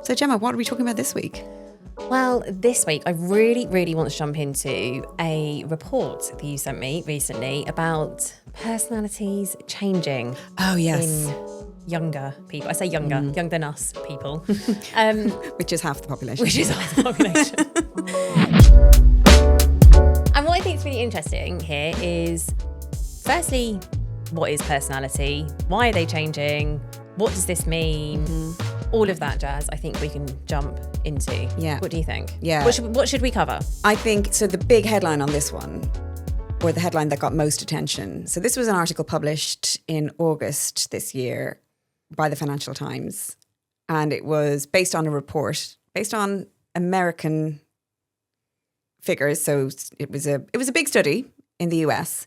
So Gemma, what are we talking about this week? Well, this week I really, really want to jump into a report that you sent me recently about personalities changing. Oh, yes. In younger people. I say younger, younger than us people. Which is half the population. Which is half the population. And what I think is really interesting here is, firstly, what is personality? Why are they changing? What does this mean? All of that jazz, I think we can jump into. Yeah. What do you think? Yeah. What should we cover? I think, so the big headline on this one, or the headline that got most attention. So this was an article published in August this year by the Financial Times. And it was based on a report, based on American figures. So it was a big study in the US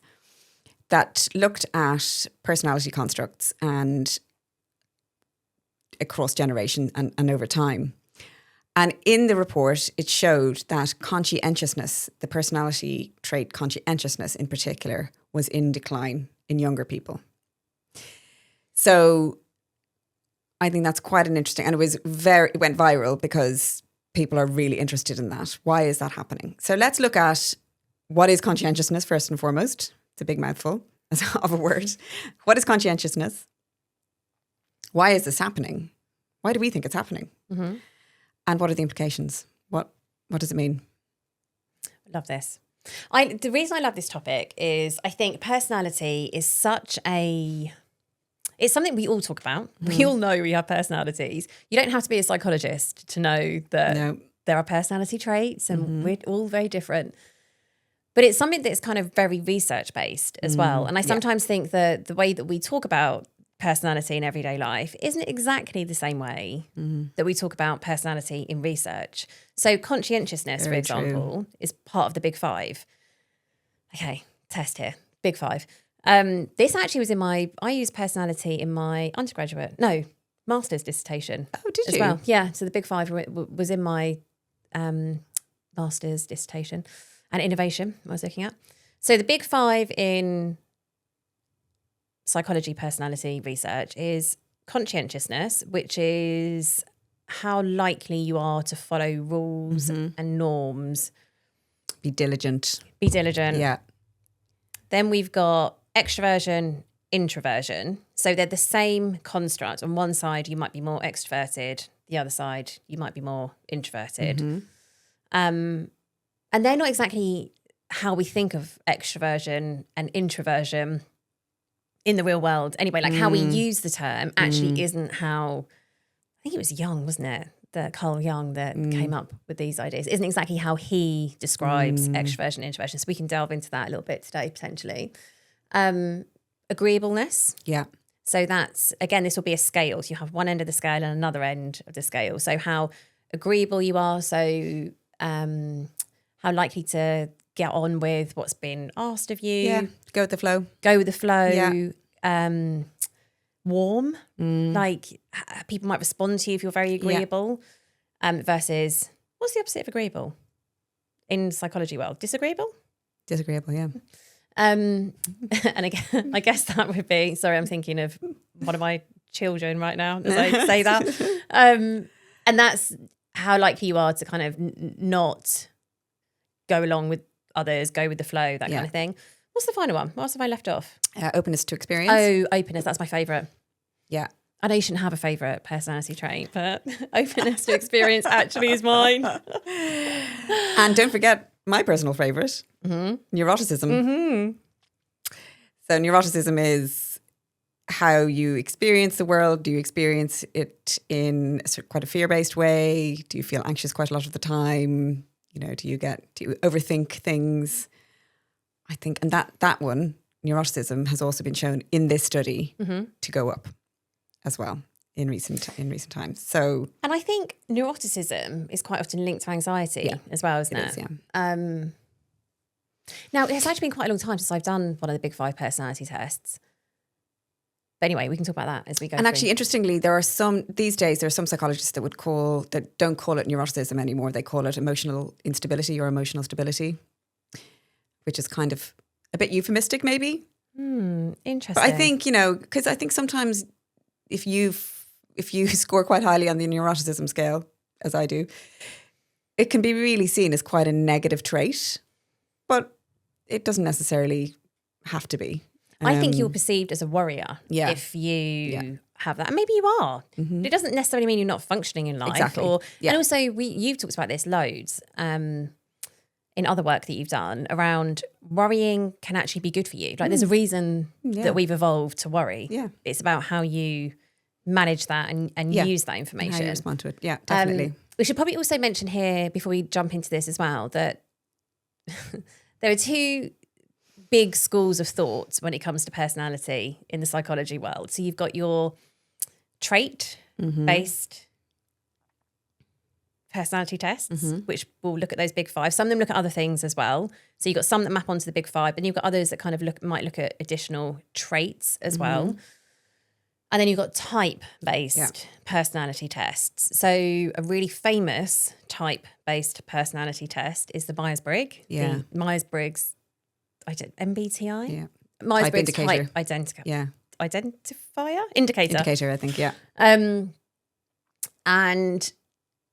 that looked at personality constructs and across generation and over time. And in the report, it showed that conscientiousness, the personality trait conscientiousness in particular, was in decline in younger people. So I think that's quite an interesting, and it went viral because people are really interested in that. Why is that happening? So let's look at what is conscientiousness first and foremost. It's a big mouthful of a word. What is conscientiousness? Why is this happening? Why do we think it's happening? Mm-hmm. And what are the implications? What does it mean? I love this. The reason I love this topic is I think personality is it's something we all talk about. We all know we have personalities. You don't have to be a psychologist to know that there are personality traits and we're all very different. But it's something that's kind of very research-based as well. And I sometimes think that the way that we talk about personality in everyday life isn't exactly the same way that we talk about personality in research. So conscientiousness, for example, is part of the Big Five. Okay, test here. Big Five. This actually was I used personality in my master's dissertation. Oh, did as you? well. Yeah, so the Big Five was in my master's dissertation, and innovation I was looking at. So the Big Five in psychology personality research is conscientiousness, which is how likely you are to follow rules and norms. Be diligent. Yeah. Then we've got extroversion, introversion. So they're the same construct. On one side, you might be more extroverted. The other side, you might be more introverted. And they're not exactly how we think of extroversion and introversion in the real world. Anyway, like how we use the term actually isn't how, I think it was Jung, wasn't it? Carl Jung that came up with these ideas. Isn't exactly how he describes extroversion and introversion. So we can delve into that a little bit today, potentially. Agreeableness. Yeah. So that's, again, this will be a scale. So you have one end of the scale and another end of the scale. So how agreeable you are. So how likely to get on with what's been asked of you. Yeah. Go with the flow. Yeah. Warm. Like people might respond to you if you're very agreeable. Versus, what's the opposite of agreeable in psychology world? Disagreeable? Disagreeable, yeah. And again, I guess that would be, sorry, I'm thinking of one of my children right now as I say that. And that's how likely you are to kind of not go along with others, go with the flow, that kind of thing. What's the final one? What else have I left off? Openness to experience. Oh, openness. That's my favourite. Yeah. I know you shouldn't have a favourite personality trait, but openness to experience actually is mine. And don't forget my personal favourite, neuroticism. So neuroticism is how you experience the world. Do you experience it in quite a fear-based way? Do you feel anxious quite a lot of the time? You know, do you overthink things? I think, and that one, neuroticism, has also been shown in this study to go up as well in recent times. So, and I think neuroticism is quite often linked to anxiety as well, isn't it? It is, yeah. Now, it's actually been quite a long time since I've done one of the Big Five personality tests. But anyway, we can talk about that as we go. And actually, interestingly, these days there are some psychologists that don't call it neuroticism anymore. They call it emotional instability or emotional stability, which is kind of a bit euphemistic, maybe. Interesting. But I think, because I think sometimes if you've if you score quite highly on the neuroticism scale, as I do, it can be really seen as quite a negative trait, but it doesn't necessarily have to be. I think you're perceived as a worrier if you have that. And maybe you are. It doesn't necessarily mean you're not functioning in life. Exactly. And also, you've talked about this loads in other work that you've done around worrying can actually be good for you. Like there's a reason that we've evolved to worry. Yeah. It's about how you manage that and use that information. And how you respond to it. Yeah, definitely. We should probably also mention here before we jump into this as well that there are two big schools of thought when it comes to personality in the psychology world. So you've got your trait-based personality tests, which will look at those big five. Some of them look at other things as well. So you've got some that map onto the big five, and you've got others that kind of might look at additional traits as well. And then you've got type-based personality tests. So a really famous type-based personality test is the Myers-Briggs. Yeah. The Myers-Briggs MBTI? Yeah. Myers-Briggs type identifier? Indicator, I think, yeah. And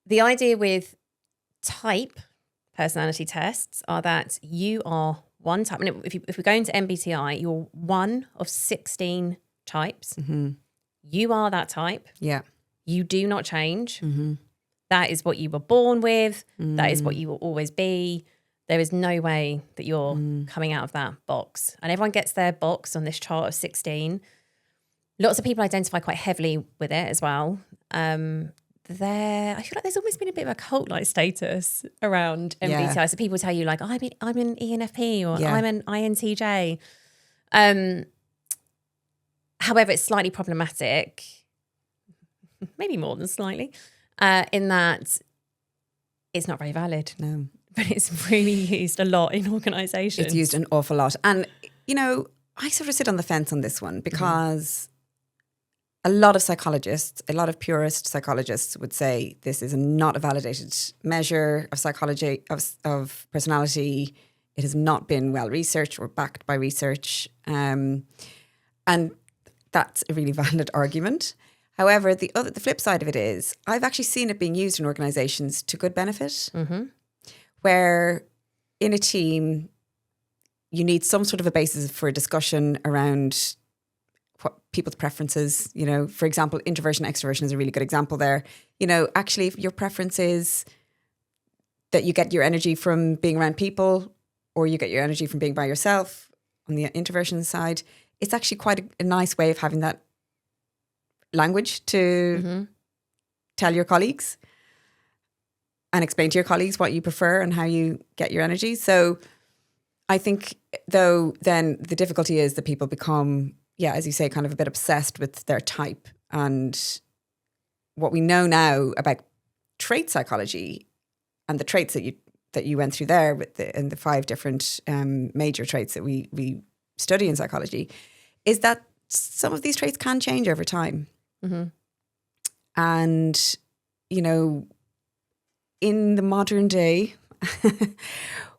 the idea with type personality tests are that you are one type. And if we go into MBTI, you're one of 16 types. You are that type. Yeah. You do not change. That is what you were born with. That is what you will always be. There is no way that you're coming out of that box. And everyone gets their box on this chart of 16. Lots of people identify quite heavily with it as well. I feel like there's almost been a bit of a cult-like status around MBTI. Yeah. So people tell you like, I'm an ENFP or I'm an INTJ. However, it's slightly problematic, maybe more than slightly, in that it's not very valid. No. But it's really used a lot in organisations. It's used an awful lot. And, I sort of sit on the fence on this one because a lot of psychologists, a lot of purist psychologists would say this is not a validated measure of psychology, of personality. It has not been well researched or backed by research. And that's a really valid argument. However, the flip side of it is I've actually seen it being used in organisations to good benefit. Where in a team, you need some sort of a basis for a discussion around what people's preferences, for example, introversion, extroversion is a really good example there. Actually, if your preference is that you get your energy from being around people or you get your energy from being by yourself on the introversion side, it's actually quite a nice way of having that language to tell your colleagues and explain to your colleagues what you prefer and how you get your energy. So I think, though, then the difficulty is that people become, as you say, kind of a bit obsessed with their type. And what we know now about trait psychology and the traits that you went through there in the 5 different major traits that we study in psychology is that some of these traits can change over time. And, in the modern day,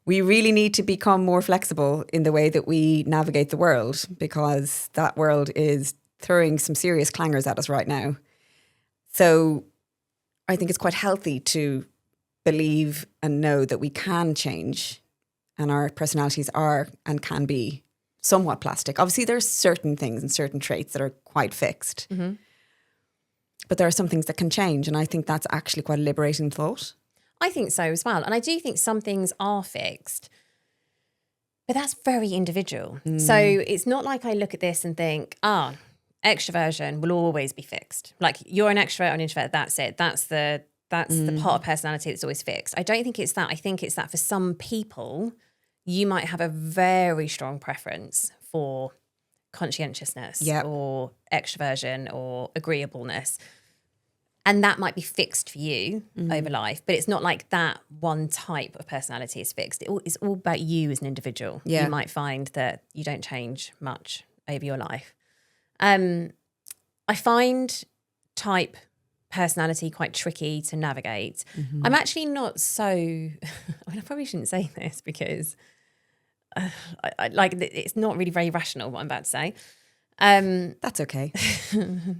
we really need to become more flexible in the way that we navigate the world because that world is throwing some serious clangers at us right now. So I think it's quite healthy to believe and know that we can change and our personalities are and can be somewhat plastic. Obviously, there are certain things and certain traits that are quite fixed. But there are some things that can change. And I think that's actually quite a liberating thought. I think so as well. And I do think some things are fixed, but that's very individual. So it's not like I look at this and think, extroversion will always be fixed. Like you're an extrovert or an introvert, that's it. That's the part of personality that's always fixed. I don't think it's that. I think it's that for some people, you might have a very strong preference for conscientiousness or extroversion or agreeableness. And that might be fixed for you over life, but it's not like that one type of personality is fixed. It's all about you as an individual. You might find that you don't change much over your life. I find type personality quite tricky to navigate. I'm actually not so, I probably shouldn't say this because it's not really very rational what I'm about to say. That's okay.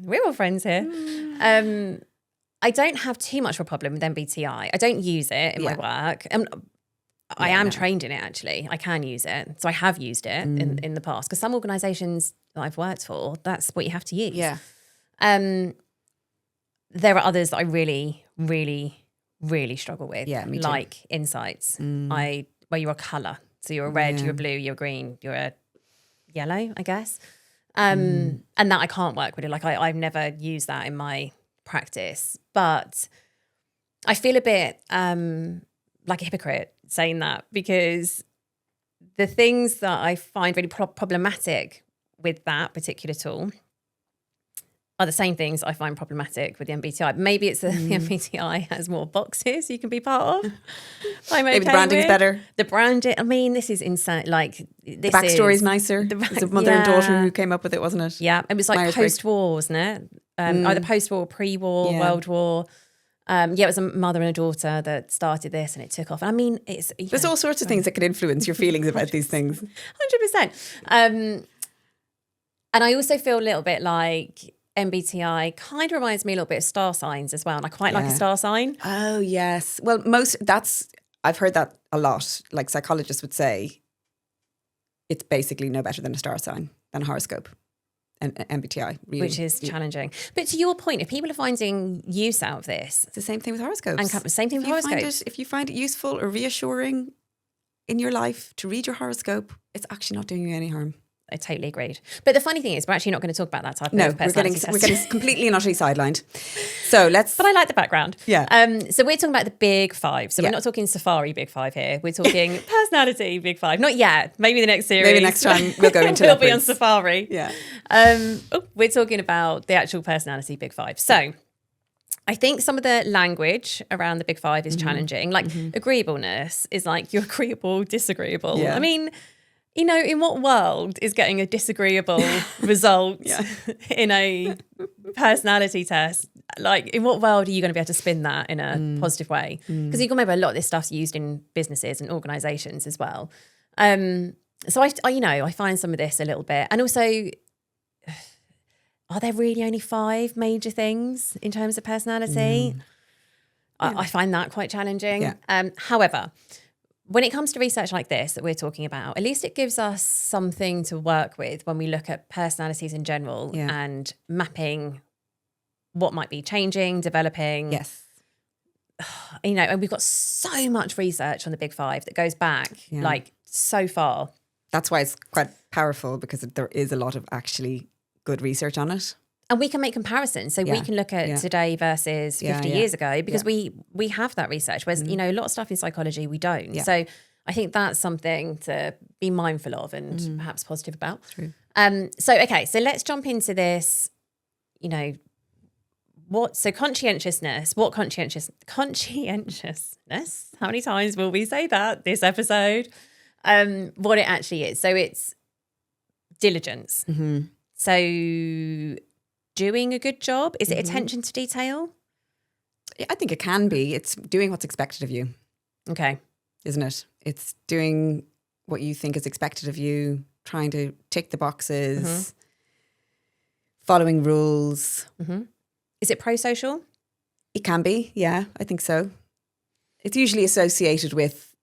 We're all friends here. I don't have too much of a problem with MBTI. I don't use it in my work. I am trained in it, actually. I can use it. So I have used it in the past. Because some organisations that I've worked for, that's what you have to use. Yeah. There are others that I really, really, really struggle with. Yeah, me too. Like Insights. Where you're a colour. So you're a red, you're a blue, you're a green, you're a yellow, I guess. And that I can't work with it. Like I've never used that in my practice. But I feel a bit like a hypocrite saying that, because the things that I find really problematic with that particular tool are the same things I find problematic with the MBTI. Maybe it's that the MBTI has more boxes you can be part of. Maybe the branding's better. The branding, I mean, this is insane. Like, this the backstory's nicer. It's a mother and daughter who came up with it, wasn't it? Yeah, it was like post-war, wasn't it? Either post-war, pre-war, World War. It was a mother and a daughter that started this, and it took off. I mean, there's all sorts of things that can influence your feelings about these things. 100%. And I also feel a little bit like MBTI kind of reminds me a little bit of star signs as well. And I quite like a star sign. Oh, yes. Well, I've heard that a lot. Like psychologists would say, it's basically no better than a star sign, than a horoscope. And MBTI, really. Which is challenging. But to your point, if people are finding use out of this... It's the same thing with horoscopes. And same thing with horoscopes. If you find it useful or reassuring in your life to read your horoscope, it's actually not doing you any harm. I totally agreed. But the funny thing is, we're actually not going to talk about that type of personality test. We're getting completely and utterly sidelined. So let's... But I like the background. Yeah. So we're talking about the big five. So we're not talking Safari big five here. We're talking personality big five. Not yet. Maybe the next series. Maybe next time we'll go into We'll be on Safari. Yeah. We're talking about the actual personality big five. So I think some of the language around the big five is challenging. Like agreeableness is like you're agreeable, disagreeable. Yeah. I mean... You know, in what world is getting a disagreeable result in a personality test? Like, in what world are you going to be able to spin that in a positive way? Because you can remember a lot of this stuff's used in businesses and organisations as well. So I find some of this a little bit, and also, are there really only 5 major things in terms of personality? I find that quite challenging. Yeah. However, when it comes to research like this that we're talking about, at least it gives us something to work with when we look at personalities in general and mapping what might be changing, developing. Yes. You know, and we've got so much research on the big five that goes back like so far. That's why it's quite powerful, because there is a lot of actually good research on it. And we can make comparisons. So we can look at today versus 50 years ago, because we have that research. Whereas, you know, a lot of stuff in psychology, we don't. Yeah. So I think that's something to be mindful of and perhaps positive about. True. So let's jump into this, you know, conscientiousness, conscientiousness, how many times will we say that this episode? What it actually is. So it's diligence. So doing a good job? Is it attention to detail? I think it can be. It's doing what's expected of you. Okay. Isn't it? It's doing what you think is expected of you, trying to tick the boxes, following rules. Is it pro-social? It can be, yeah, I think so. It's usually associated with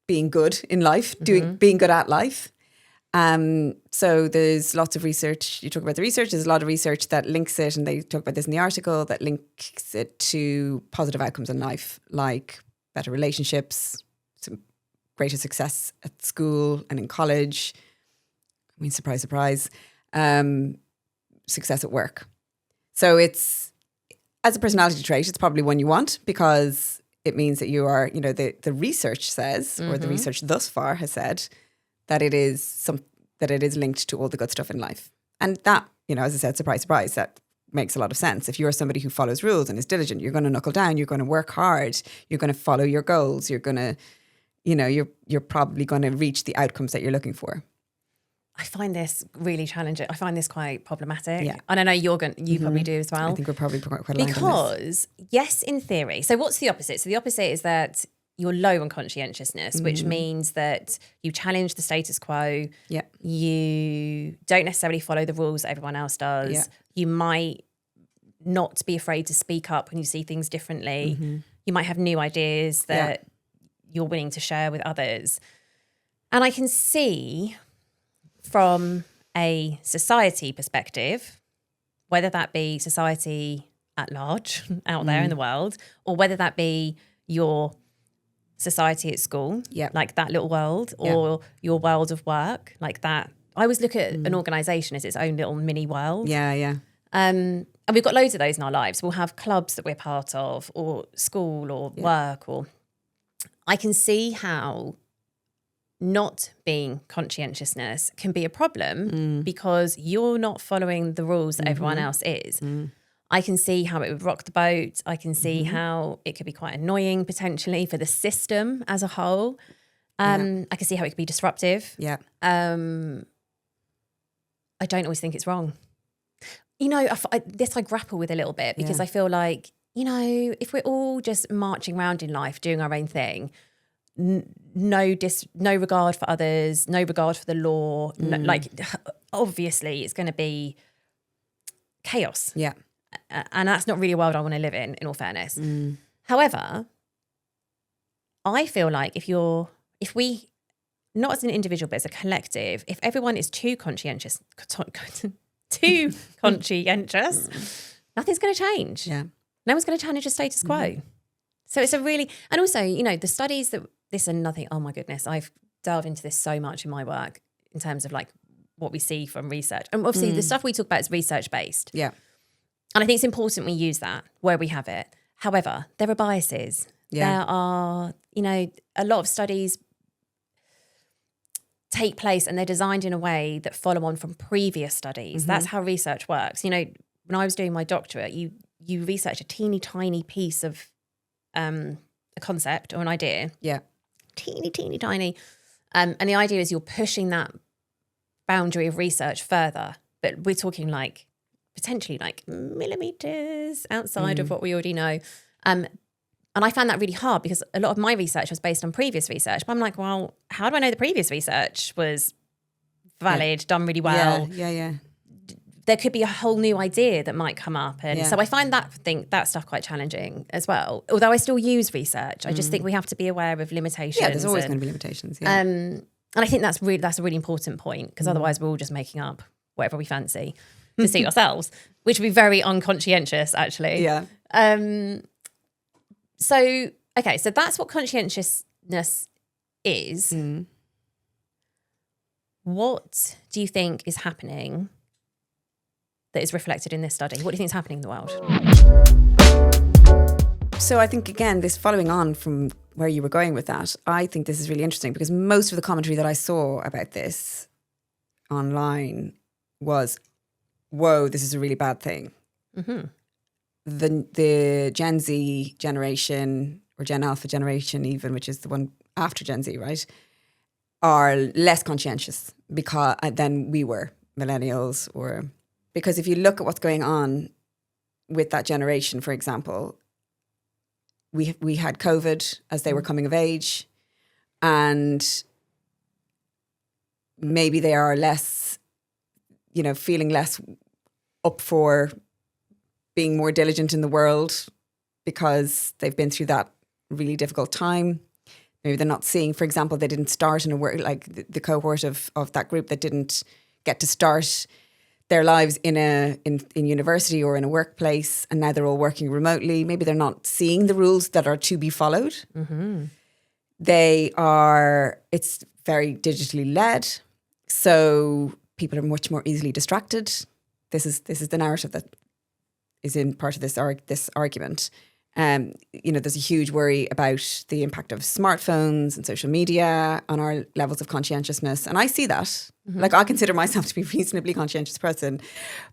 being good in life, being good at life. So there's lots of research. You talk about the research. There's a lot of research that links it, and they talk about this in the article, that links it to positive outcomes in life, like better relationships, some greater success at school and in college. I mean, surprise, surprise. Success at work. So it's, as a personality trait, it's probably one you want, because it means that you are, you know, the research says, or the research thus far has said, that it is linked to all the good stuff in life. And that, you know, as I said, surprise, surprise, that makes a lot of sense. If you're somebody who follows rules and is diligent, you're going to knuckle down, you're going to work hard, you're going to follow your goals, you're going to, you know, you're probably going to reach the outcomes that you're looking for. I find this really challenging. I find this quite problematic. Yeah. And I know you probably do as well. I think we're probably quite aligned on this. Because, yes, in theory. So what's the opposite? So the opposite is that you're low on conscientiousness, which means that you challenge the status quo. Yeah. You don't necessarily follow the rules that everyone else does. Yeah. You might not be afraid to speak up when you see things differently. You might have new ideas that you're willing to share with others. And I can see from a society perspective, whether that be society at large out there in the world, or whether that be your society at school, like that little world, or your world of work, like that. I always look at an organisation as its own little mini world. And we've got loads of those in our lives. We'll have clubs that we're part of, or school, or work, or I can see how not being conscientiousness can be a problem because you're not following the rules that everyone else is. I can see how it would rock the boat. I can see how it could be quite annoying potentially for the system as a whole. I can see how it could be disruptive. I don't always think it's wrong. You know, this I grapple with a little bit because I feel like, you know, if we're all just marching around in life doing our own thing, no regard for others, no regard for the law, like obviously it's going to be chaos. And that's not really a world I want to live in all fairness. However, I feel like if we, not as an individual, but as a collective, if everyone is too conscientious, nothing's going to change. No one's going to challenge the status quo. So it's a really, and also, you know, the studies that, this is nothing, oh my goodness, I've delved into this so much in my work in terms of like what we see from research. And obviously the stuff we talk about is research-based. And I think it's important we use that where we have it. However, there are biases. There are, you know, a lot of studies take place and they're designed in a way that follow on from previous studies. That's how research works. You know, when I was doing my doctorate, you research a teeny tiny piece of a concept or an idea. Teeny tiny. And the idea is you're pushing that boundary of research further. But we're talking like potentially like millimeters outside of what we already know. And I found that really hard because a lot of my research was based on previous research. But I'm like, well, how do I know the previous research was valid, done really well? There could be a whole new idea that might come up. And so I find that stuff quite challenging as well. Although I still use research. I just think we have to be aware of limitations. There's always going to be limitations. And I think that's a really important point because otherwise we're all just making up whatever we fancy to suit ourselves, which would be very unconscientious actually. So that's what conscientiousness is. What do you think is happening that is reflected in this study? What do you think is happening in the world? So I think, again, this following on from where you were going with that, I think this is really interesting because most of the commentary that I saw about this online was, whoa, this is a really bad thing. The Gen Z generation, or Gen Alpha generation even, which is the one after Gen Z, right, are less conscientious than we were, millennials, because if you look at what's going on with that generation, for example, we had COVID as they were coming of age, and maybe they are less, you know, feeling less up for being more diligent in the world because they've been through that really difficult time. Maybe they're not seeing, for example, they didn't start in a work, like the cohort of that group that didn't get to start their lives in university or in a workplace, and now they're all working remotely. Maybe they're not seeing the rules that are to be followed. It's very digitally led, so people are much more easily distracted. This is the narrative that is in part of this argument. You know, there's a huge worry about the impact of smartphones and social media on our levels of conscientiousness. And I see that. Like, I consider myself to be a reasonably conscientious person,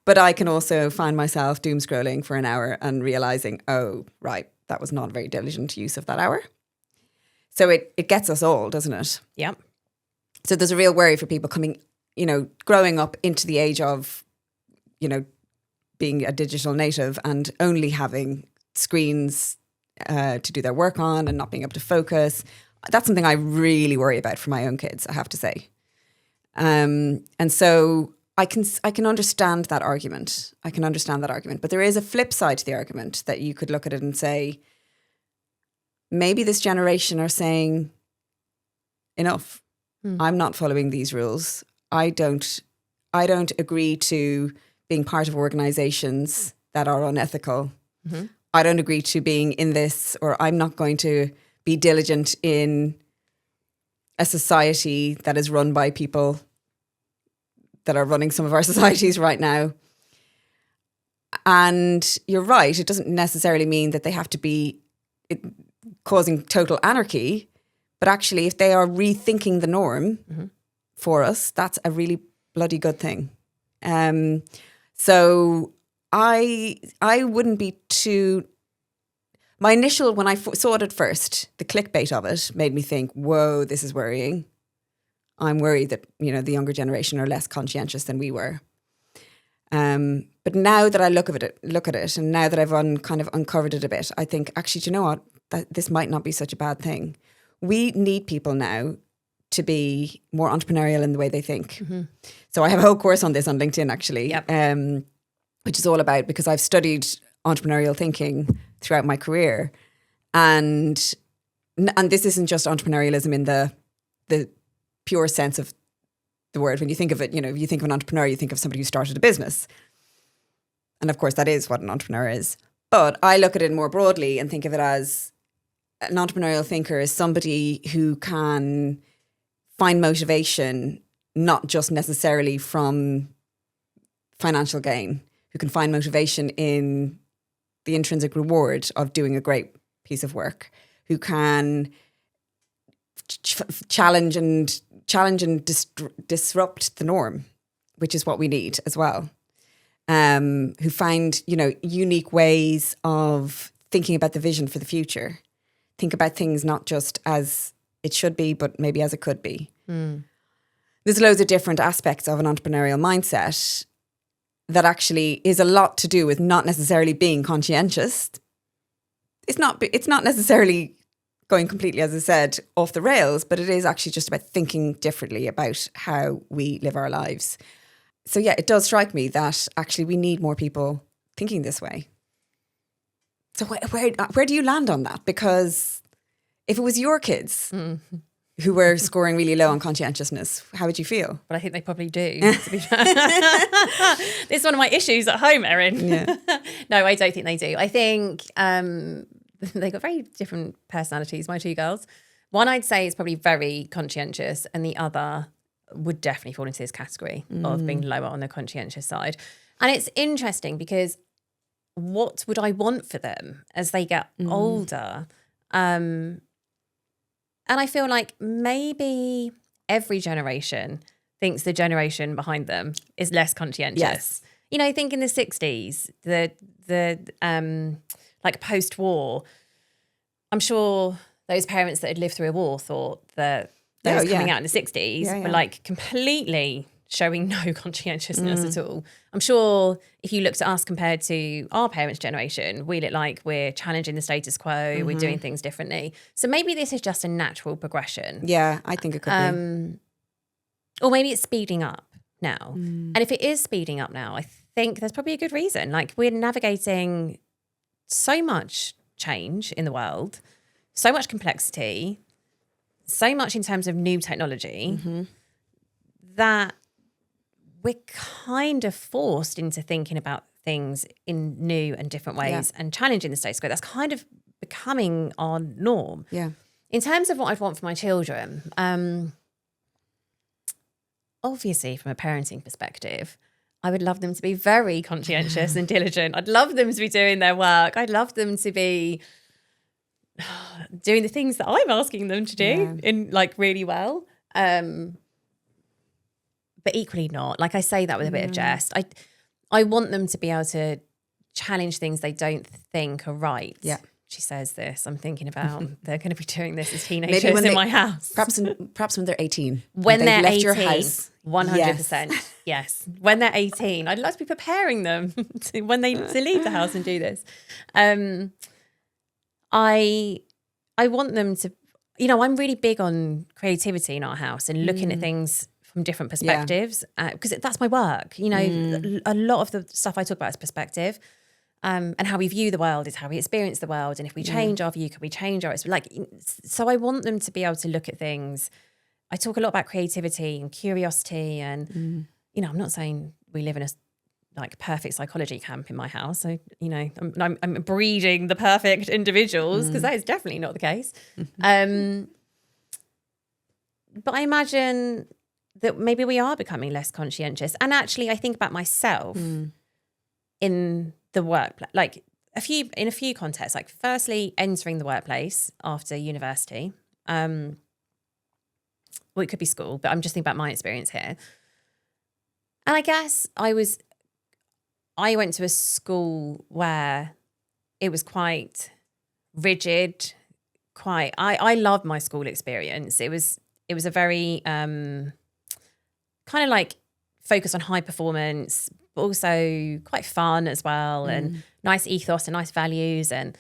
but I can also find myself doom scrolling for an hour and realizing, oh, right, that was not a very diligent use of that hour. So it gets us all, doesn't it? Yeah. So there's a real worry for people coming, you know, growing up into the age of, you know, being a digital native and only having screens to do their work on and not being able to focus. That's something I really worry about for my own kids, I have to say. And so I can understand that argument. But there is a flip side to the argument that you could look at it and say, maybe this generation are saying, enough. I'm not following these rules. I don't agree to being part of organizations that are unethical. Mm-hmm. I don't agree to being in this, or I'm not going to be diligent in a society that is run by people that are running some of our societies right now. And you're right, it doesn't necessarily mean that they have to be causing total anarchy, but actually if they are rethinking the norm for us, that's a really bloody good thing. So I wouldn't be too... My initial, when I saw it at first, the clickbait of it made me think, whoa, this is worrying. I'm worried that, the younger generation are less conscientious than we were. But now that I look at it, and now that I've kind of uncovered it a bit, I think, actually, do you know what? This might not be such a bad thing. We need people now to be more entrepreneurial in the way they think. Mm-hmm. So I have a whole course on this on LinkedIn, actually, which is all about, because I've studied entrepreneurial thinking throughout my career. And this isn't just entrepreneurialism in the pure sense of the word. When you think of it, if you think of an entrepreneur, you think of somebody who started a business. And of course, that is what an entrepreneur is. But I look at it more broadly and think of it as an entrepreneurial thinker is somebody who can find motivation, not just necessarily from financial gain, who can find motivation in the intrinsic reward of doing a great piece of work, who can challenge and disrupt the norm, which is what we need as well. Who find, unique ways of thinking about the vision for the future. Think about things not just as it should be, but maybe as it could be. There's loads of different aspects of an entrepreneurial mindset that actually is a lot to do with not necessarily being conscientious. It's not necessarily going completely, as I said, off the rails, but it is actually just about thinking differently about how we live our lives. So yeah, it does strike me that actually we need more people thinking this way. So where do you land on that? Because if it was your kids who were scoring really low on conscientiousness, how would you feel? But I think they probably do, to be fair. This is one of my issues at home, Erin. Yeah. No, I don't think they do. I think they've got very different personalities, my two girls. One I'd say is probably very conscientious, and the other would definitely fall into this category of being lower on the conscientious side. And it's interesting because what would I want for them as they get older? And I feel like maybe every generation thinks the generation behind them is less conscientious. Yes. Think in the 60s, the like post-war, I'm sure those parents that had lived through a war thought that those coming out in the 60s were like completely showing no conscientiousness at all. I'm sure if you looked at us compared to our parents' generation, we look like we're challenging the status quo, we're doing things differently. So maybe this is just a natural progression. Yeah, I think it could be. Or maybe it's speeding up now. And if it is speeding up now, I think there's probably a good reason. Like, we're navigating so much change in the world, so much complexity, so much in terms of new technology that we're kind of forced into thinking about things in new and different ways and challenging the status quo. That's kind of becoming our norm. Yeah. In terms of what I'd want for my children, obviously from a parenting perspective, I would love them to be very conscientious and diligent. I'd love them to be doing their work. I'd love them to be doing the things that I'm asking them to do in really well. But equally not. Like, I say that with a bit of jest. I want them to be able to challenge things they don't think are right. Yeah. She says this. I'm thinking about they're going to be doing this as teenagers in my house. Perhaps when they're 18. When they're left 18. Your house. 100%. Yes. When they're 18. I'd like to be preparing them to leave the house and do this. I want them to, I'm really big on creativity in our house and looking at things from different perspectives because that's my work. A lot of the stuff I talk about is perspective. And how we view the world is how we experience the world. And if we change our view, can we change our... So I want them to be able to look at things. I talk a lot about creativity and curiosity. And, I'm not saying we live in a perfect psychology camp in my house. So, I'm breeding the perfect individuals because that is definitely not the case. But I imagine that maybe we are becoming less conscientious. And actually, I think about myself in the workplace, in a few contexts, firstly, entering the workplace after university. Well, it could be school, but I'm just thinking about my experience here. And I guess I went to a school where it was quite rigid, I loved my school experience. It was a very kind of focused on high performance, but also quite fun as well, and nice ethos and nice values. And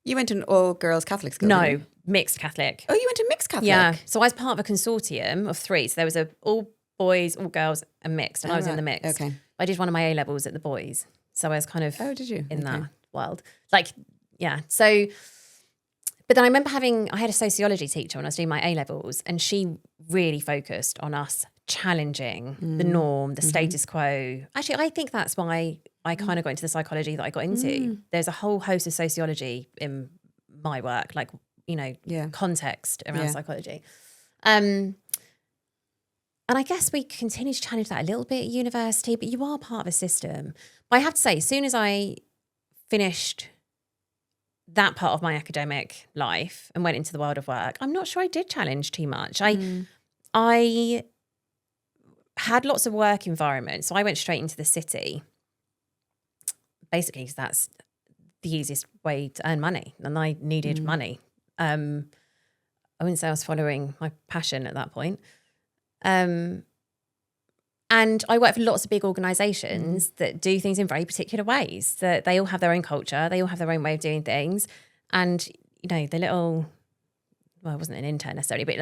you went to an all-girls Catholic school? No, mixed Catholic. Oh, you went to mixed Catholic? Yeah. So I was part of a consortium of 3. So there was all boys, all girls, and mixed, and I was in the mixed. Okay. I did one of my A-levels at the boys, so I was kind of did you? In that world. So, but then I remember I had a sociology teacher when I was doing my A-levels, and she really focused on us challenging the norm, the status quo. Actually, I think that's why I kind of got into the psychology that I got into. There's a whole host of sociology in my work, context around psychology. And I guess we continue to challenge that a little bit at university, but you are part of a system. But I have to say, as soon as I finished that part of my academic life and went into the world of work, I'm not sure I did challenge too much. I had lots of work environments, so I went straight into the city, basically because that's the easiest way to earn money, and I needed money. I wouldn't say I was following my passion at that point. And I work for lots of big organisations that do things in very particular ways, that they all have their own culture, they all have their own way of doing things. And, the little, well, I wasn't an intern necessarily, but,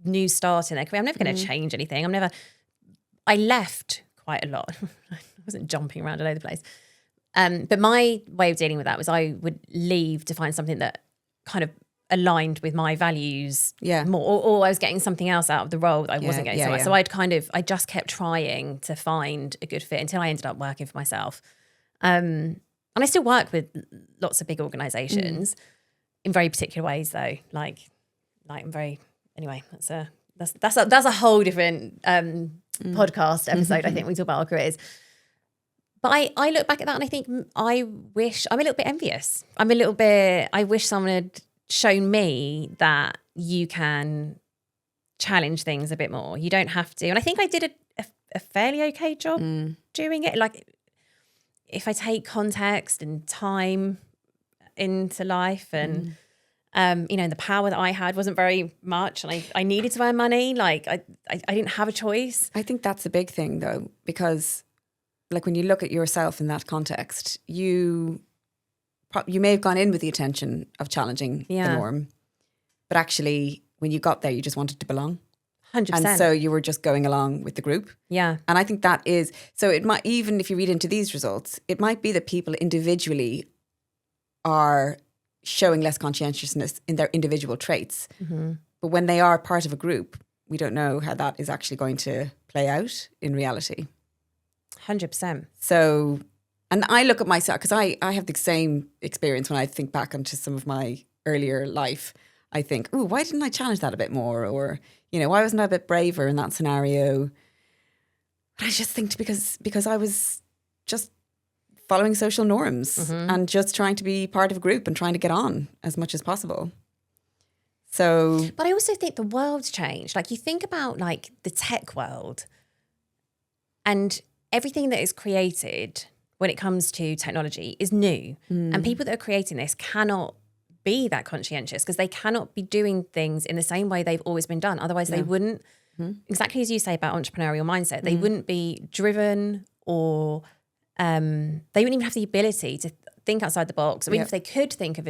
new start in their career, I'm never going to change anything. I left quite a lot. I wasn't jumping around all over the place. But my way of dealing with that was I would leave to find something that kind of aligned with my values more, or I was getting something else out of the role that I wasn't getting so much. So I just kept trying to find a good fit until I ended up working for myself. And I still work with lots of big organisations in very particular ways though. Anyway, that's a whole different podcast episode. I think we talk about our careers. But I look back at that and I think I'm a little bit envious. I wish someone had shown me that you can challenge things a bit more. You don't have to. And I think I did a fairly okay job doing it. If I take context and time into life and, the power that I had wasn't very much, and I needed to earn money. I didn't have a choice. I think that's a big thing though, because when you look at yourself in that context, you may have gone in with the intention of challenging the norm, but actually when you got there, you just wanted to belong. 100%. And so you were just going along with the group. Yeah. And I think that is, so it might, even if you read into these results, it might be that people individually are showing less conscientiousness in their individual traits. But when they are part of a group, we don't know how that is actually going to play out in reality. 100%. So, and I look at myself, because I have the same experience when I think back onto some of my earlier life. I think, oh, why didn't I challenge that a bit more? Or, why wasn't I a bit braver in that scenario? But I just think because I was just following social norms and just trying to be part of a group and trying to get on as much as possible. So, but I also think the world's changed. You think about the tech world and everything that is created when it comes to technology is new. And people that are creating this cannot be that conscientious because they cannot be doing things in the same way they've always been done. Otherwise they wouldn't, exactly as you say about entrepreneurial mindset, they wouldn't be driven, or they wouldn't even have the ability to think outside the box. Or even if they could think of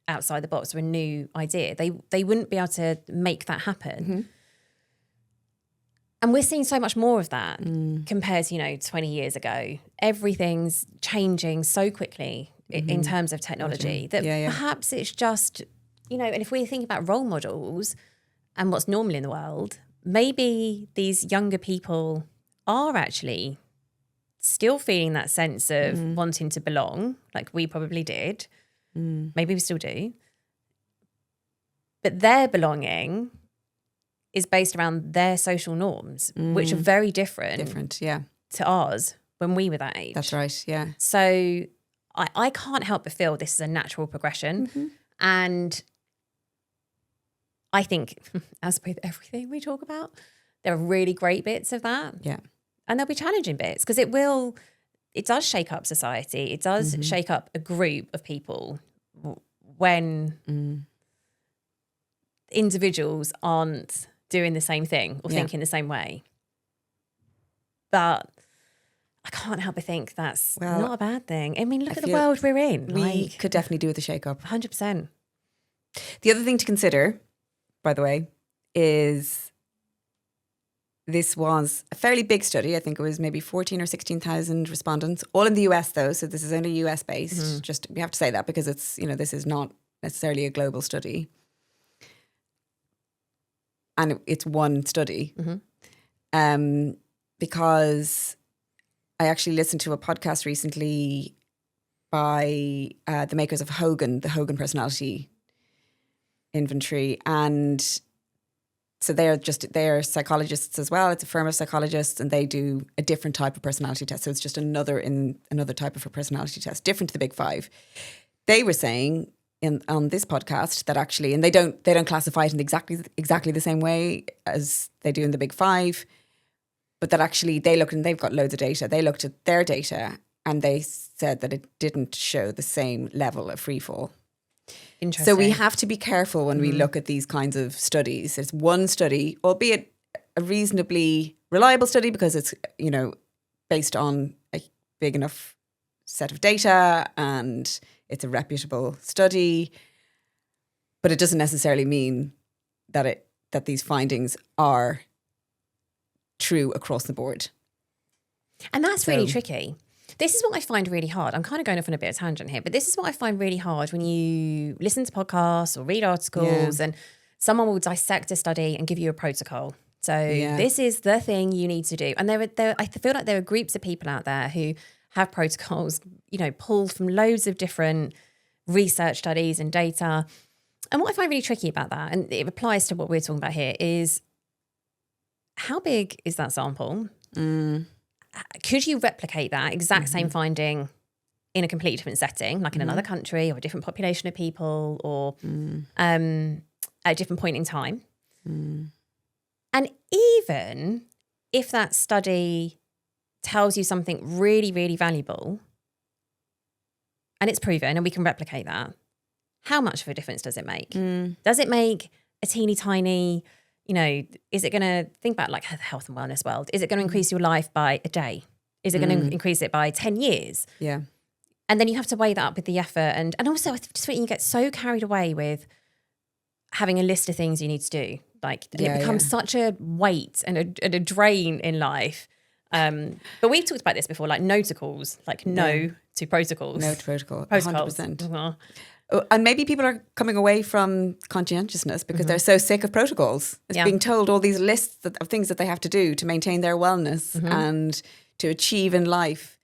outside the box or a new idea. They wouldn't be able to make that happen. And we're seeing so much more of that compared to, 20 years ago. Everything's changing so quickly in terms of technology that perhaps it's just, and if we think about role models and what's normal in the world, maybe these younger people are actually still feeling that sense of wanting to belong, like we probably did. Maybe we still do. But their belonging is based around their social norms, which are very different to ours when we were that age. That's right, yeah. So I can't help but feel this is a natural progression. And I think, as with everything we talk about, there are really great bits of that. Yeah. And there'll be challenging bits because it does shake up society. It does shake up a group of people when individuals aren't doing the same thing or thinking the same way. But I can't help but think that's not a bad thing. I mean, look at the world we're in. We could definitely do with a shake-up. 100%. The other thing to consider, by the way, is this was a fairly big study. I think it was maybe 14 or 16,000 respondents, all in the US though. So this is only US based. Just we have to say that because it's, this is not necessarily a global study. And it's one study. Because I actually listened to a podcast recently by the makers of Hogan, the Hogan Personality Inventory. And so they're psychologists as well. It's a firm of psychologists and they do a different type of personality test. So it's just another type of a personality test, different to the big five. They were saying on this podcast that actually, and they don't classify it in exactly the same way as they do in the big five, but that actually they looked and they've got loads of data. They looked at their data and they said that it didn't show the same level of free fall. Interesting. So we have to be careful when we look at these kinds of studies. It's one study, albeit a reasonably reliable study because it's, based on a big enough set of data and it's a reputable study, but it doesn't necessarily mean that these findings are true across the board. And that's really tricky. This is what I find really hard. I'm kind of going off on a bit of a tangent here, but this is what I find really hard when you listen to podcasts or read articles and someone will dissect a study and give you a protocol. So this is the thing you need to do. And I feel like there are groups of people out there who have protocols, pulled from loads of different research studies and data. And what I find really tricky about that, and it applies to what we're talking about here, is how big is that sample? Could you replicate that exact same finding in a completely different setting, like in another country or a different population of people or at a different point in time? And even if that study tells you something really, really valuable and it's proven and we can replicate that, how much of a difference does it make? Does it make a teeny tiny, is it going to think about like the health and wellness world? Is it going to increase your life by a day? Is it going to increase it by 10 years? Yeah. And then you have to weigh that up with the effort. And also I just think you get so carried away with having a list of things you need to do. Like it becomes such a weight and a drain in life. But we've talked about this before, like no to calls, like no to protocols. No to protocol, Protocols. 100%. And maybe people are coming away from conscientiousness because they're so sick of protocols. It's being told all these lists of things that they have to do to maintain their wellness and to achieve in life.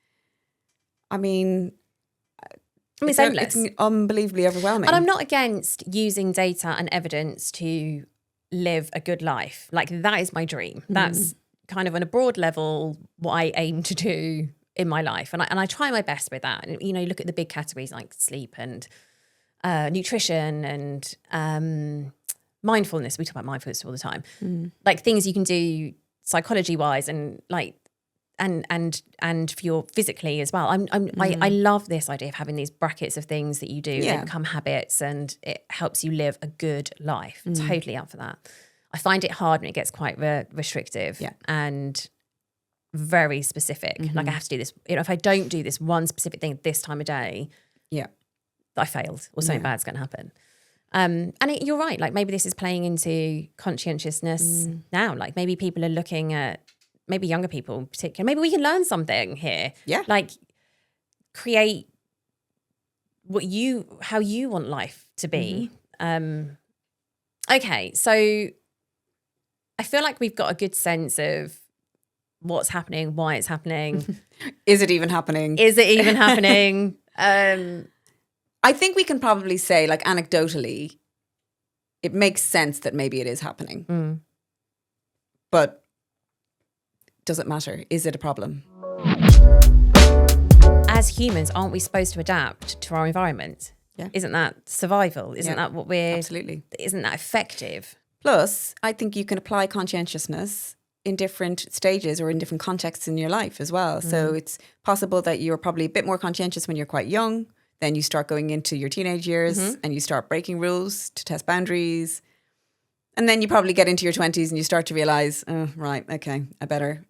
I mean, it's endless. It's unbelievably overwhelming. And I'm not against using data and evidence to live a good life. Like that is my dream. That's kind of on a broad level what I aim to do in my life. And I try my best with that. And, look at the big categories like sleep and nutrition and mindfulness. We talk about mindfulness all the time. Like things you can do psychology wise and like and for your physically as well. I love this idea of having these brackets of things that you do. They become habits and it helps you live a good life. Totally up for that. I find it hard when it gets quite restrictive and very specific. Like I have to do this. If I don't do this one specific thing at this time of day, that I failed or something bad's going to happen. And you're right. Like maybe this is playing into conscientiousness now. Like maybe people are looking at, maybe younger people in particular, maybe we can learn something here. Yeah. Like create how you want life to be. Okay. So I feel like we've got a good sense of what's happening, why it's happening. Is it even happening? I think we can probably say, like, anecdotally, it makes sense that maybe it is happening. But does it matter? Is it a problem? As humans, aren't we supposed to adapt to our environment? Yeah. Isn't that survival? Isn't that what we're... Absolutely. Isn't that effective? Plus, I think you can apply conscientiousness in different stages or in different contexts in your life as well. So it's possible that you're probably a bit more conscientious when you're quite young. Then you start going into your teenage years and you start breaking rules to test boundaries. And then you probably get into your 20s and you start to realize, oh, right, okay, I better,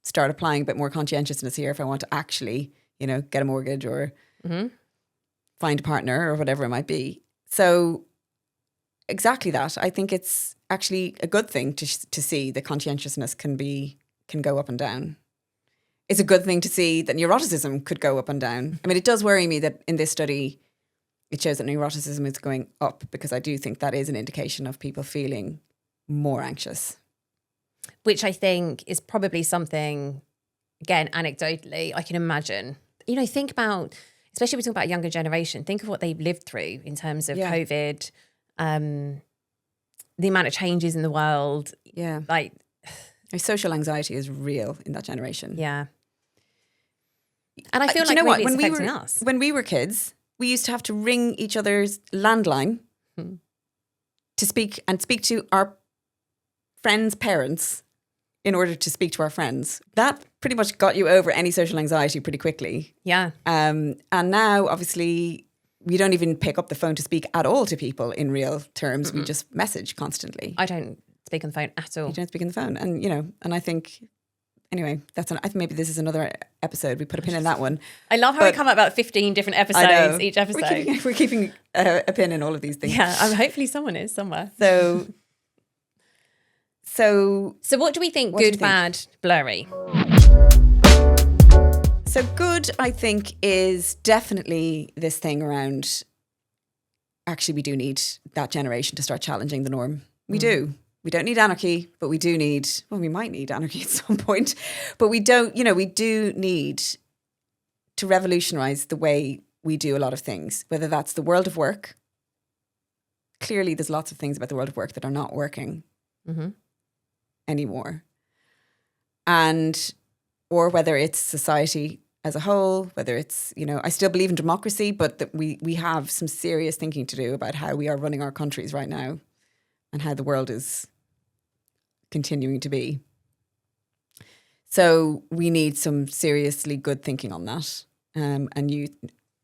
start applying a bit more conscientiousness here if I want to actually, get a mortgage or find a partner or whatever it might be. So exactly that. I think it's actually a good thing to see that conscientiousness can go up and down. It's a good thing to see that neuroticism could go up and down. I mean, it does worry me that in this study, it shows that neuroticism is going up, because I do think that is an indication of people feeling more anxious. Which I think is probably something, again, anecdotally, I can imagine. Think about, especially if we talk about a younger generation, think of what they've lived through in terms of COVID, the amount of changes in the world. Yeah. Like, social anxiety is real in that generation. Yeah. And I feel like really it's affecting us. When we were kids, we used to have to ring each other's landline to speak to our friends' parents in order to speak to our friends. That pretty much got you over any social anxiety pretty quickly. Yeah. And now, obviously, we don't even pick up the phone to speak at all to people in real terms. We just message constantly. I don't speak on the phone at all. You don't speak on the phone. And, and I think... Anyway, I think maybe this is another episode. We put a pin in that one. I love how we come up about 15 different episodes each episode. We're keeping a pin in all of these things. Yeah, hopefully someone is somewhere. So what do we think? Good, bad, blurry? So good, I think, is definitely this thing around, actually, we do need that generation to start challenging the norm. We do. We don't need anarchy, but we do need, we might need anarchy at some point, but we don't, we do need to revolutionize the way we do a lot of things, whether that's the world of work. Clearly, there's lots of things about the world of work that are not working anymore. Or whether it's society as a whole, whether it's, I still believe in democracy, but that we have some serious thinking to do about how we are running our countries right now and how the world is continuing to be. So we need some seriously good thinking on that, and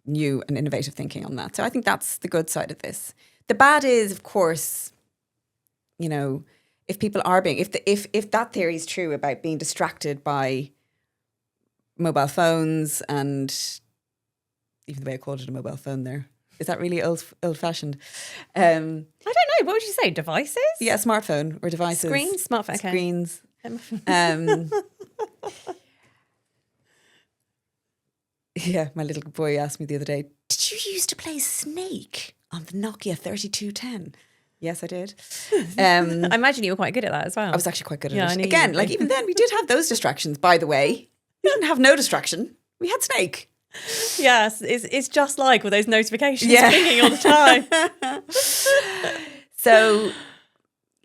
new and innovative thinking on that. So I think that's the good side of this. The bad is, of course, if people are being, if that theory is true about being distracted by mobile phones, and even the way I called it a mobile phone there. Is that really old-fashioned? I don't know. What would you say? Devices? Yeah, smartphone or devices. Screens? Smartphone. Okay. Screens. Yeah, my little boy asked me the other day, did you used to play Snake on the Nokia 3210? Yes, I did. I imagine you were quite good at that as well. I was actually quite good at it. Again, even then, we did have those distractions, by the way. We didn't have no distraction. We had Snake. Yes, it's just like with those notifications pinging all the time. So,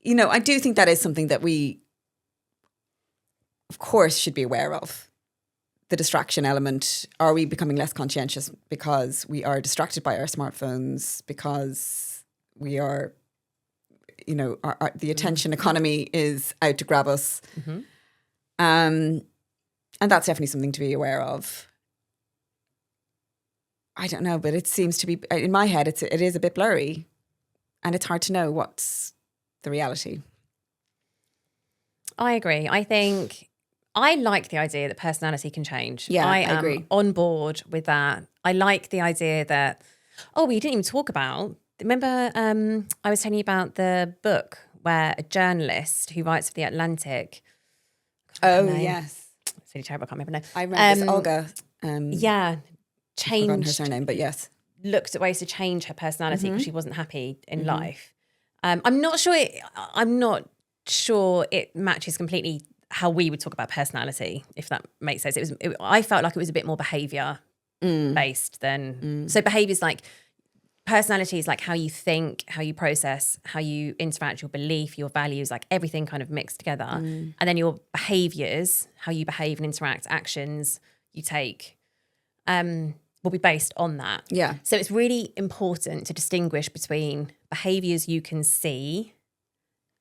I do think that is something that we, of course, should be aware of. The distraction element. Are we becoming less conscientious because we are distracted by our smartphones, because we are, the attention economy is out to grab us? And that's definitely something to be aware of. I don't know, but it seems to be, in my head, it is a bit blurry, and it's hard to know what's the reality. I agree. I think I like the idea that personality can change. Yeah, I am agree. on board with that. I like the idea that Oh, we didn't even talk about. Remember, I was telling you about the book where a journalist who writes for The Atlantic. Oh, yes. It's really terrible. I can't remember. I remember this, Olga. Yeah, I've forgotten her changed. surname, but yes. Looked at ways to change her personality because she wasn't happy in life. I'm not sure it matches completely how we would talk about personality, if that makes sense. I felt like it was a bit more behavior based than so behaviors like personality is like how you think, how you process, how you interact, your belief, your values, like everything kind of mixed together. And then your behaviors, how you behave and interact, actions you take, will be based on that. Yeah. So it's really important to distinguish between behaviors you can see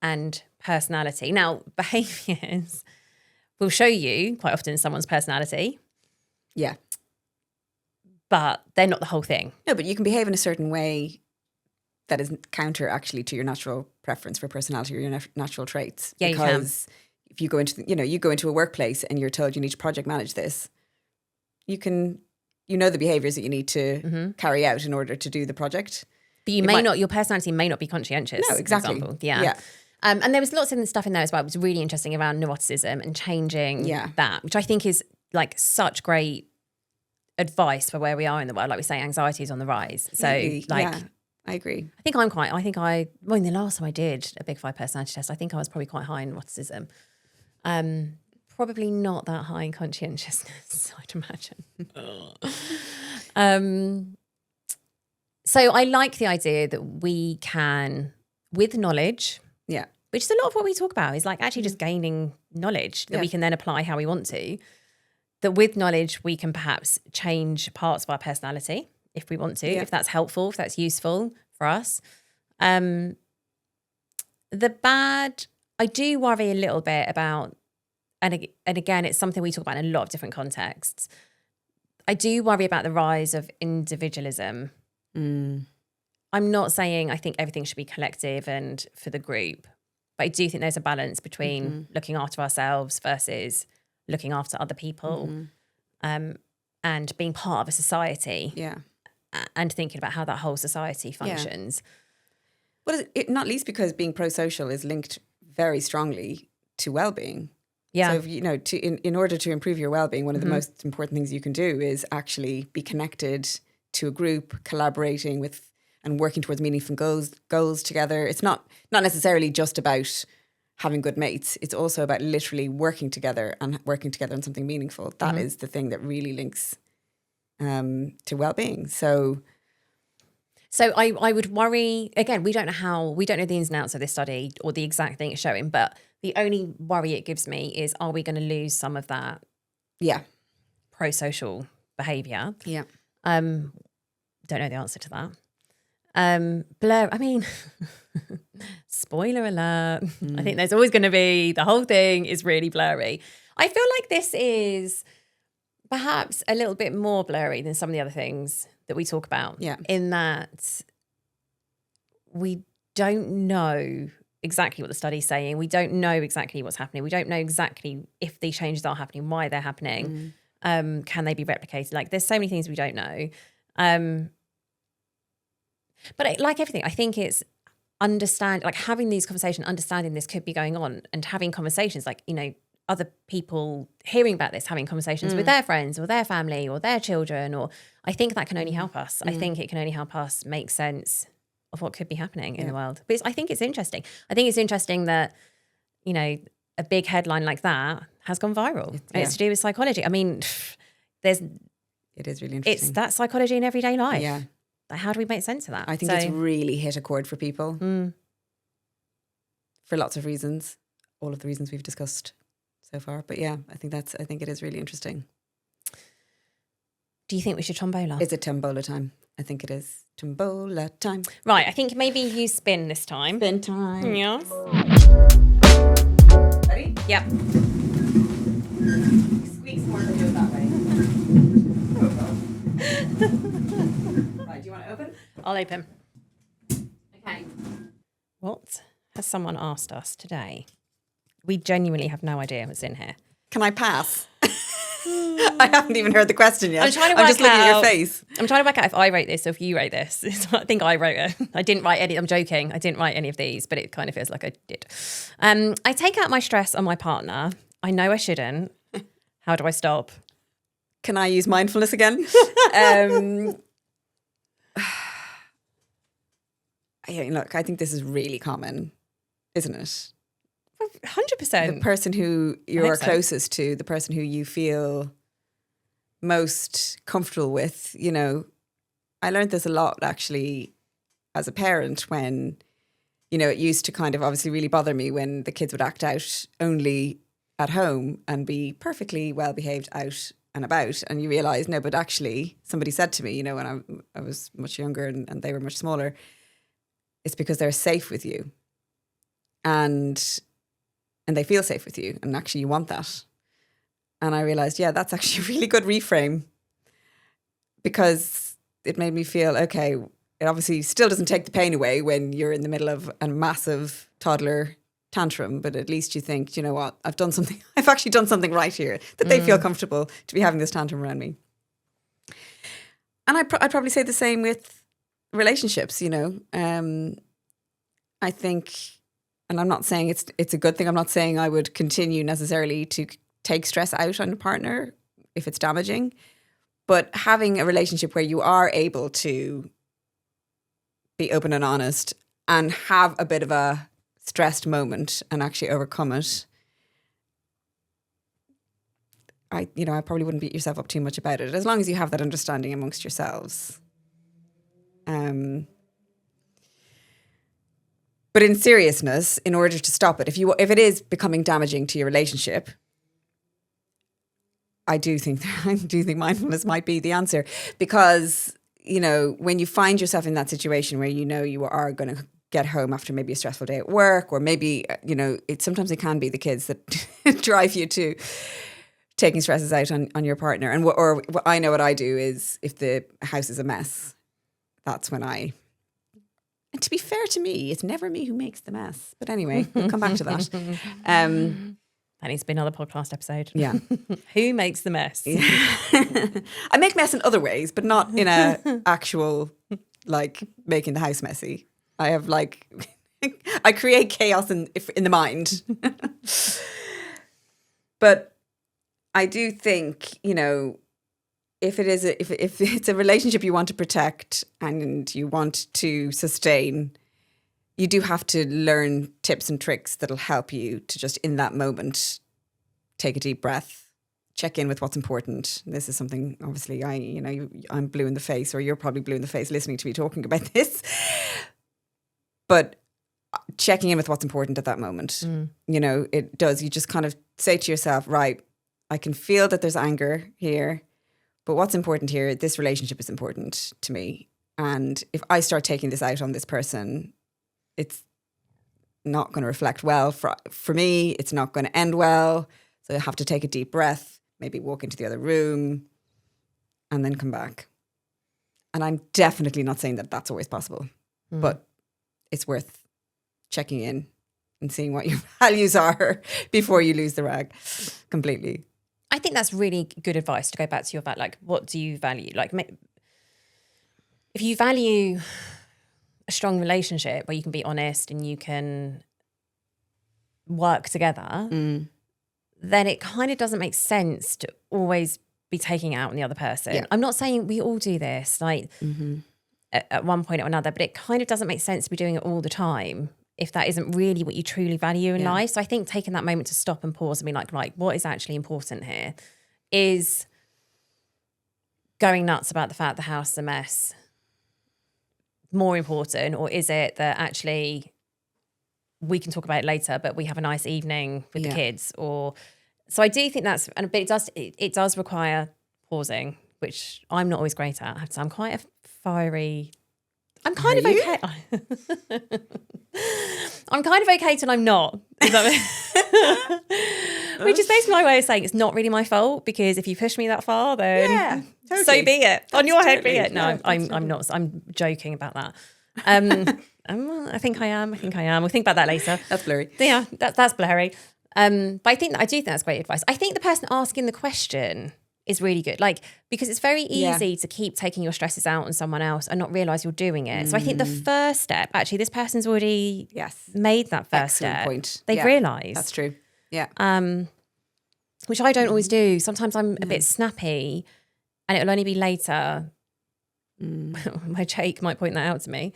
and personality. Now, behaviors will show you quite often someone's personality. Yeah. But they're not the whole thing. No, but you can behave in a certain way that is counter actually to your natural preference for personality or your natural traits. Yeah, because if you go into you go into a workplace and you're told you need to project manage this, you know the behaviors that you need to carry out in order to do the project. But your personality may not be conscientious. No, exactly. For example. Yeah. And there was lots of stuff in there as well. It was really interesting around neuroticism and changing that, which I think is like such great advice for where we are in the world. Like we say, anxiety is on the rise. So I agree. In the last time I did a Big 5 personality test, I think I was probably quite high in neuroticism. Probably not that high in conscientiousness, I'd imagine. So I like the idea that we can, with knowledge, which is a lot of what we talk about, is like actually just gaining knowledge that we can then apply how we want to, that with knowledge we can perhaps change parts of our personality if we want to, if that's helpful, if that's useful for us. I do worry a little bit about, and again, it's something we talk about in a lot of different contexts. I do worry about the rise of individualism. I'm not saying I think everything should be collective and for the group, but I do think there's a balance between looking after ourselves versus looking after other people, and being part of a society. And thinking about how that whole society functions. Well, not least because being pro-social is linked very strongly to well-being. Yeah. So, if, in order to improve your well-being, one of the most important things you can do is actually be connected to a group, collaborating with and working towards meaningful goals together. It's not necessarily just about having good mates. It's also about literally working together on something meaningful. That is the thing that really links to well-being. So I would worry, again, we don't know the ins and outs of this study or the exact thing it's showing, but the only worry it gives me is, are we going to lose some of that pro-social behaviour? Yeah. Don't know the answer to that. Spoiler alert. I think there's always going to be, the whole thing is really blurry. I feel like this is perhaps a little bit more blurry than some of the other things that we talk about. Yeah. In that we don't know exactly what the study's saying. We don't know exactly what's happening. We don't know exactly if these changes are happening, why they're happening. Can they be replicated? Like, there's so many things we don't know. But like everything, I think it's having these conversations, understanding this could be going on, and having conversations like, other people hearing about this, having conversations with their friends or their family or their children, or I think that can only help us. I think it can only help us make sense of what could be happening in the world. But I think it's interesting. I think it's interesting that, a big headline like that has gone viral. And it's to do with psychology. I mean, it is really interesting. It's that psychology in everyday life. Yeah. How do we make sense of that? I think it's really hit a chord for people for lots of reasons, all of the reasons we've discussed so far. But I think it is really interesting. Do you think we should tombola? Is it tombola time? I think it is tombola time. Right, I think maybe you spin this time. Spin time. Yes. Ready? Yep. Squeaks more than do it that way. Right, do you want to open? I'll open. Okay. What has someone asked us today? We genuinely have no idea what's in here. Can I pass? I haven't even heard the question yet. I'm trying to work I'm just looking at your out- face. I'm trying to work out if I wrote this or if you wrote this. I think I wrote it. I didn't write any. I'm joking. I didn't write any of these, but it kind of feels like I did. I take out my stress on my partner. I know I shouldn't. How do I stop? Can I use mindfulness again? Look, I think this is really common, isn't it? 100%. The person who you are so. closest to, the person who you feel most comfortable with, you know, I learned this a lot actually as a parent when, you know, it used to kind of obviously really bother me when the kids would act out only at home and be perfectly well behaved out and about. And you realise, no, but actually somebody said to me, you know, when I was much younger and they were much smaller, it's because they're safe with you. And they feel safe with you. And actually you want that. And I realised, yeah, that's actually a really good reframe, because it made me feel, okay, it obviously still doesn't take the pain away when you're in the middle of a massive toddler tantrum, but at least you think, you know what, I've actually done something right here, that they feel comfortable to be having this tantrum around me. And I'd probably say the same with relationships, you know. I think, and I'm not saying it's a good thing, I'm not saying I would continue necessarily to take stress out on a partner if it's damaging, but having a relationship where you are able to be open and honest and have a bit of a stressed moment and actually overcome it, I probably wouldn't beat yourself up too much about it, as long as you have that understanding amongst yourselves. But in seriousness, in order to stop it, if it is becoming damaging to your relationship, I do think mindfulness might be the answer, because, you know, when you find yourself in that situation where you know you are going to get home after maybe a stressful day at work, or maybe, you know, sometimes it can be the kids that drive you to taking stresses out on your partner. And or I know what I do is, if the house is a mess, that's when and to be fair to me, it's never me who makes the mess. But anyway, we'll come back to that. That needs to be another podcast episode. Yeah. Who makes the mess? Yeah. I make mess in other ways, but not in a actual, like, making the house messy. I have I create chaos in the mind. But I do think, you know, if it's a relationship you want to protect and you want to sustain, you do have to learn tips and tricks that'll help you to just in that moment take a deep breath, check in with what's important. This is something, obviously, I'm blue in the face, or you're probably blue in the face listening to me talking about this. But checking in with what's important at that moment, you know, it does. You just kind of say to yourself, right, I can feel that there's anger here, but what's important here, this relationship is important to me. And if I start taking this out on this person, it's not going to reflect well for me. It's not going to end well. So I have to take a deep breath, maybe walk into the other room, and then come back. And I'm definitely not saying that that's always possible, but it's worth checking in and seeing what your values are before you lose the rag completely. I think that's really good advice to go back to your like, what do you value? Like, if you value a strong relationship where you can be honest and you can work together, then it kind of doesn't make sense to always be taking out on the other person. Yeah. I'm not saying we all do this, like at one point or another, but it kind of doesn't make sense to be doing it all the time if that isn't really what you truly value in life. So I think taking that moment to stop and pause and be like, right, what is actually important here? Is going nuts about the fact the house is a mess more important, or is it that actually we can talk about it later, but we have a nice evening with the kids? Or so I do think but it does require pausing, which I'm not always great at. I have to say, I'm quite a fiery. I'm kind of okay. I'm kind of okay till I'm not. Which is basically my way of saying it's not really my fault, because if you push me that far, then totally. So be it. On your head, be it. No, I'm not. I'm joking about that. I think I am. We'll think about that later. That's blurry. Yeah, that's blurry. But I do think that's great advice. I think the person asking the question is really good. Like, because it's very easy to keep taking your stresses out on someone else and not realize you're doing it. So I think the first step, actually, this person's already made that first step. Point. They've realized. That's true. Yeah. Which I don't always do. Sometimes I'm a bit snappy and it'll only be later. My Jake might point that out to me.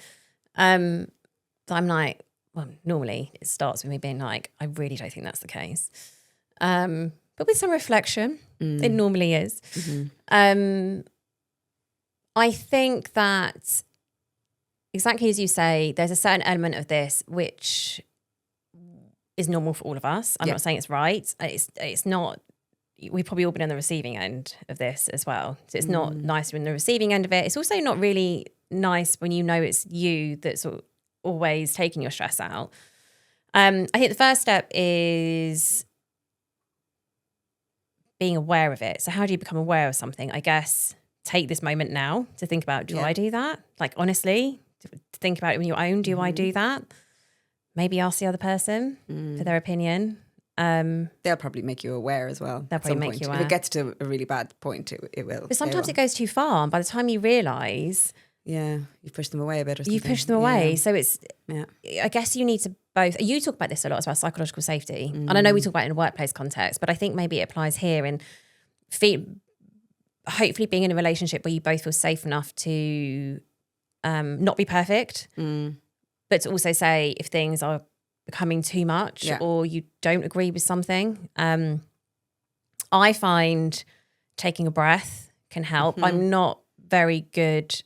So I'm like, well, normally it starts with me being like, I really don't think that's the case. But with some reflection, it normally is. I think that, exactly as you say, there's a certain element of this which is normal for all of us. I'm not saying it's right. It's not. We've probably all been on the receiving end of this as well. So it's not nice when the receiving end of it. It's also not really nice when you know it's you that's always taking your stress out. I think the first step is being aware of it. So how do you become aware of something? I guess take this moment now to think about, do I do that? Like, honestly, to think about it on your own. Do I do that? Maybe ask the other person for their opinion. They'll probably make you aware as well. They'll probably make you aware. If it gets to a really bad point, it will. But sometimes it goes too far. And by the time you realise... Yeah, you push them away a bit or something. You push them away. So it's... I guess you need to both... You talk about this a lot, as well, psychological safety. And I know we talk about it in a workplace context, but I think maybe it applies here in hopefully being in a relationship where you both feel safe enough to not be perfect, but to also say if things are becoming too much or you don't agree with something. I find taking a breath can help. I'm not very good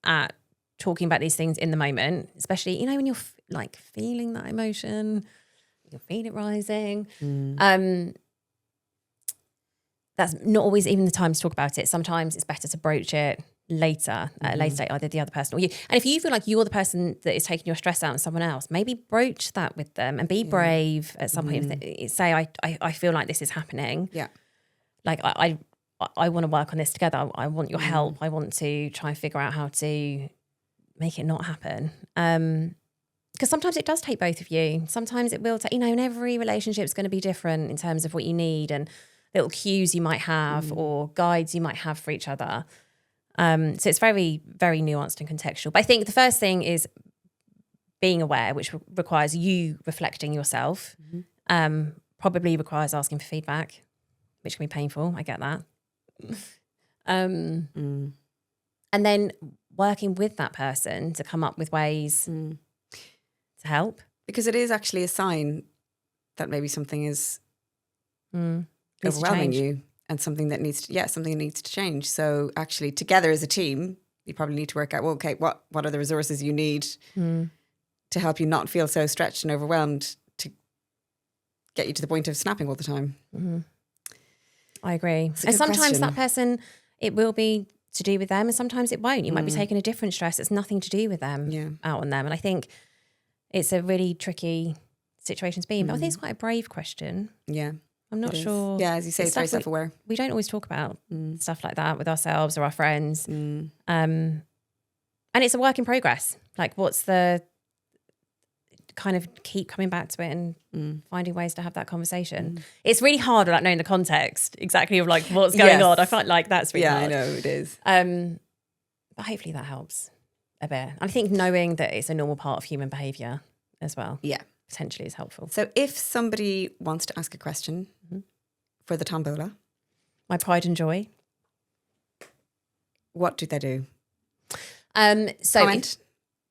at talking about these things in the moment, especially, you know, when you're like feeling that emotion, you feel it rising. That's not always even the time to talk about it. Sometimes it's better to broach it later, at a later date, either the other person or you. And if you feel like you're the person that is taking your stress out on someone else, maybe broach that with them and be brave at some point. Say, I feel like this is happening. Yeah. Like, I want to work on this together. I want your help. I want to try and figure out how to make it not happen. Because sometimes it does take both of you. Sometimes it will take, you know, and every relationship is going to be different in terms of what you need and little cues you might have or guides you might have for each other. So it's very, very nuanced and contextual. But I think the first thing is being aware, which requires you reflecting yourself. Probably requires asking for feedback, which can be painful. I get that. And then working with that person to come up with ways to help. Because it is actually a sign that maybe something is overwhelming you and something that needs to change. So actually together as a team, you probably need to work out, well, okay, what are the resources you need to help you not feel so stretched and overwhelmed to get you to the point of snapping all the time. I agree. And sometimes that person, it will be to do with them and sometimes it won't. You might be taking a different stress that's nothing to do with them out on them. And I think it's a really tricky situation to be in. But I think it's quite a brave question. Yeah. I'm not sure. Yeah, as you say, it's very self-aware. We don't always talk about stuff like that with ourselves or our friends. And it's a work in progress. Like, what's the kind of keep coming back to it and finding ways to have that conversation. It's really hard without knowing the context exactly of like what's going on. I find like that's really hard. Yeah, I know it is. But hopefully that helps a bit. I think knowing that it's a normal part of human behaviour as well. Yeah. Potentially is helpful. So if somebody wants to ask a question for the tombola, my pride and joy, what do they do? So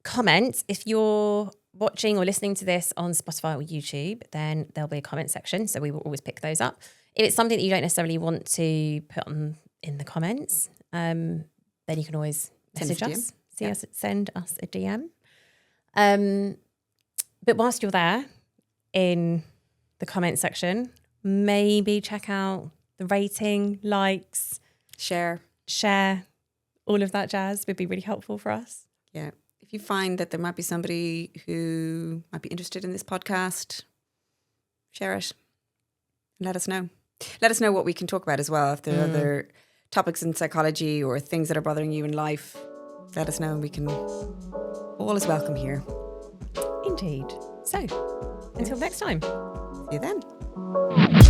comment. If you're watching or listening to this on Spotify or YouTube, then there'll be a comment section. So we will always pick those up. If it's something that you don't necessarily want to put on in the comments, then you can always message us, send us a DM. But whilst you're there in the comment section, maybe check out the rating, likes, share, all of that jazz would be really helpful for us. Yeah. If you find that there might be somebody who might be interested in this podcast, share it and let us know. Let us know what we can talk about as well. If there are other topics in psychology or things that are bothering you in life, let us know and we can, all is welcome here. Indeed. So, until next time. See you then.